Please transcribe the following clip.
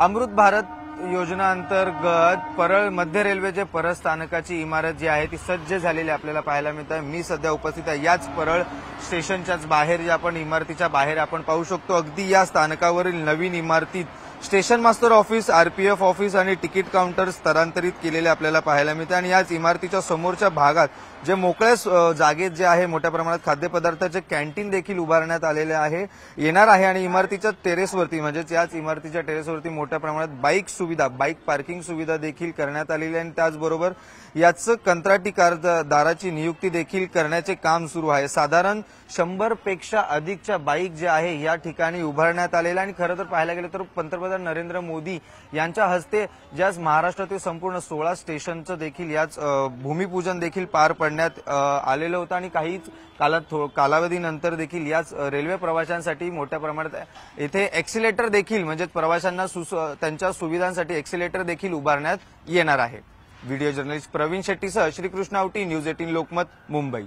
अमृत भारत योजना अंतर्गत परळ मध्य रेल्वेचे परळ स्थानकाची इमारत जी आहे ती सज्ज झालेली आपल्याला पाहायला मिळत आहे। मी सध्या उपस्थित आहे याच परळ स्टेशनच्याच बाहेर, जे आपण इमारतीच्या बाहेर आपण पाहू शकतो। अगदी या स्थानकावरील नवीन इमारतीत station master office, RPF office आणि तिकीट काउंटर स्थलांतरित केलेले आपल्याला पाहायला मिळते। आणि याच इमारतीच्या समोरच्या भागात जे मोकळ्या जागेत जे आहे मोठ्या प्रमाणात खाद्यपदार्थाचे कॅन्टीन देखील उभारण्यात आलेले येणार आहे। आणि इमारतीच्या टेरेसवरती म्हणजेच याच इमारतीच्या टेरेसवरती मोठ्या प्रमाणात बाईक पार्किंग सुविधा देखील करण्यात आलेली आहे। आणि त्याचबरोबर याचं कंत्राटी कारदाराची नियुक्ती देखील करण्याचे काम सुरू आहे। साधारण 100 पेक्षा अधिकच्या बाईक जे आहे या ठिकाणी उभारण्यात आलेल्या। आणि खरं तर पाहायला गेलं तर पंतप्रधान नरेंद्र मोदी यांच्या हस्ते ज्याच महाराष्ट्रातील संपूर्ण 16 स्टेशनचं देखील याच भूमिपूजन देखील पार पडण्यात आलेलं होतं। आणि काहीच कालावधीनंतर देखील याच रेल्वे प्रवाशांसाठी मोठ्या प्रमाणात येथे एक्सिलेटर देखील म्हणजे प्रवाशांना त्यांच्या सुविधांसाठी एक्सिलेटर देखील उभारण्यात येणार आहे। व्हिडिओ जर्नलिस्ट प्रवीण शेट्टीसह श्रीकृष्ण आवटी, न्यूज 18 लोकमत, मुंबई।